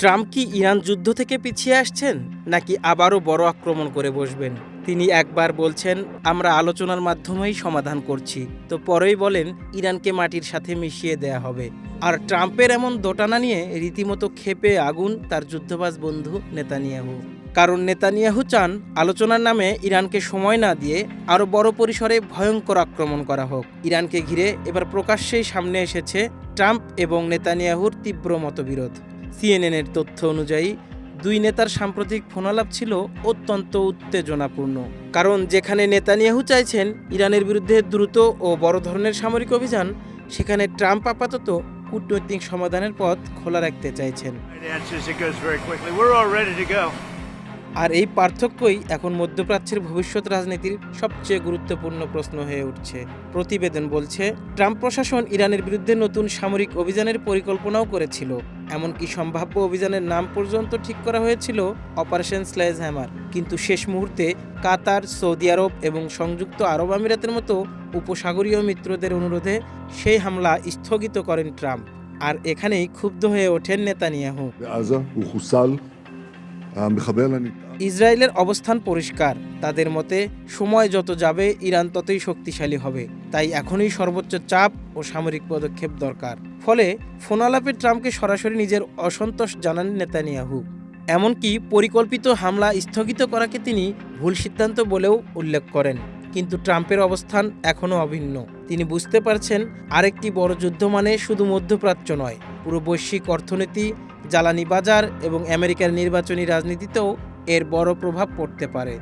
Trump কি Iran যুদ্ধ থেকে পিছিয়ে আসছেন নাকি আবারও বড় আক্রমণ করে বসবেন? তিনি একবার বলছেন আমরা আলোচনার মাধ্যমেই সমাধান করছি, তো পরেই বলেন ইরানকে মাটির সাথে মিশিয়ে দেয়া হবে। আর ট্রাম্পের এমন দোটানা নিয়ে রীতিমতো ক্ষেপে আগুন তার যুদ্ধবাজ বন্ধু নেতানিয়াহু। কারণ নেতানিয়াহু চান আলোচনার নামে ইরানকে সময় না দিয়ে আরও বড় পরিসরে ভয়ঙ্কর আক্রমণ করা হোক। ইরানকে ঘিরে এবার প্রকাশ্যেই সামনে এসেছে ট্রাম্প এবং নেতানিয়াহুর তীব্র মতবিরোধ। সিএনএনের তথ্য অনুযায়ী দুই নেতার সাম্প্রতিক ফোনালাপ ছিল অত্যন্ত উত্তেজনাপূর্ণ। কারণ যেখানে নেতানিয়াহু চাইছেন ইরানের বিরুদ্ধে দ্রুত ও বড় ধরনের সামরিক অভিযান, সেখানে ট্রাম্প আপাতত কূটনৈতিক সমাধানের পথ খোলা রাখতে চাইছেন। আর এই পার্থক্যই এখন মধ্যপ্রাচ্যের ভবিষ্যৎ রাজনীতির সবচেয়ে গুরুত্বপূর্ণ প্রশ্ন হয়ে উঠছে। প্রতিবেদন বলছে ট্রাম্প প্রশাসন ইরানের বিরুদ্ধে নতুন সামরিক অভিযানের পরিকল্পনাও করেছিল। এমনকি সম্ভাব্য অভিযানের নাম পর্যন্ত ঠিক করা হয়েছিল অপারেশন স্লেজহ্যামার। কিন্তু শেষ মুহূর্তে কাতার, সৌদি আরব এবং সংযুক্ত আরব আমিরাতের মতো উপসাগরীয় মিত্রদের অনুরোধে সেই হামলা স্থগিত করেন ট্রাম্প। আর এখানেই ক্ষুব্ধ হয়ে ওঠেন নেতানিয়াহু। ইসরায়েলের অবস্থান পরিষ্কার। তাদের মতে সময় যত যাবে ইরান ততই শক্তিশালী হবে, তাই এখনই সর্বোচ্চ চাপ ও সামরিক পদক্ষেপ দরকার। ফলে ফোনালাপে ট্রাম্পকে সরাসরি নিজের অসন্তোষ জানান নেতানিয়াহু। এমনকি পরিকল্পিত হামলা স্থগিত করাকে তিনি ভুল সিদ্ধান্ত বলেও উল্লেখ করেন। কিন্তু ট্রাম্পের অবস্থান এখনও অভিন্ন। তিনি বুঝতে পারছেন আরেকটি বড় যুদ্ধ মানে শুধু মধ্যপ্রাচ্য নয়, পুরো বৈশ্বিক অর্থনীতি, জ্বালানি বাজার এবং আমেরিকার নির্বাচনী রাজনীতিতেও এর বড় প্রভাব পড়তে পারে।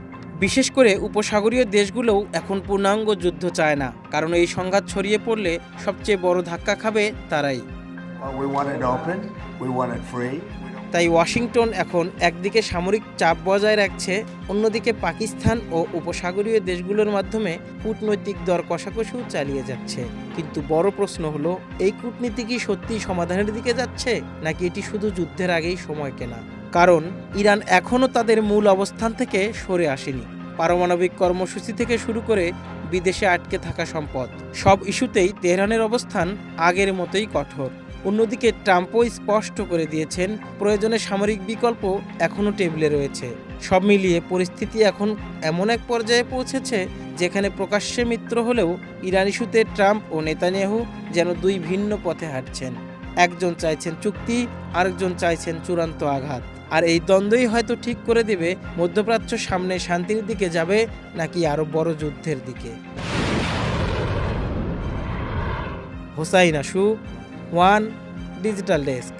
বিশেষ করে উপসাগরীয় দেশগুলোও এখন পূর্ণাঙ্গ যুদ্ধ চায় না, কারণ এই সংঘাত ছড়িয়ে পড়লে সবচেয়ে বড় ধাক্কা খাবে তারাই। তাই ওয়াশিংটন এখন একদিকে সামরিক চাপ বজায় রাখছে, অন্যদিকে পাকিস্তান ও উপসাগরীয় দেশগুলোর মাধ্যমে কূটনৈতিক দর কষাকষিও চালিয়ে যাচ্ছে। কিন্তু বড় প্রশ্ন হলো, এই কূটনীতি কি সত্যি সমাধানের দিকে যাচ্ছে নাকি এটি শুধু যুদ্ধের আগেই সময় কেনা? কারণ ইরান এখনও তাদের মূল অবস্থান থেকে সরে আসেনি। পারমাণবিক কর্মসূচি থেকে শুরু করে বিদেশে আটকে থাকা সম্পদ, সব ইস্যুতেই তেহরানের অবস্থান আগের মতোই কঠোর। অন্যদিকে ট্রাম্পও স্পষ্ট করে দিয়েছেন প্রয়োজনে সামরিক বিকল্প এখনও টেবিলে রয়েছে। সব মিলিয়ে পরিস্থিতি এখন এমন এক পর্যায়ে পৌঁছেছে যেখানে প্রকাশ্যে মিত্র হলেও ইরান ইস্যুতে ট্রাম্প ও নেতানিয়াহু যেন দুই ভিন্ন পথে হাঁটছেন। একজন চাইছেন চুক্তি, আরেকজন চাইছেন চূড়ান্ত আঘাত। আর এই দ্বন্দ্বই হয়তো ঠিক করে দেবে মধ্যপ্রাচ্য সামনে শান্তির দিকে যাবে নাকি আরও বড় যুদ্ধের দিকে। হোসাইন আশু, ওয়ান ডিজিটাল ডেস্ক।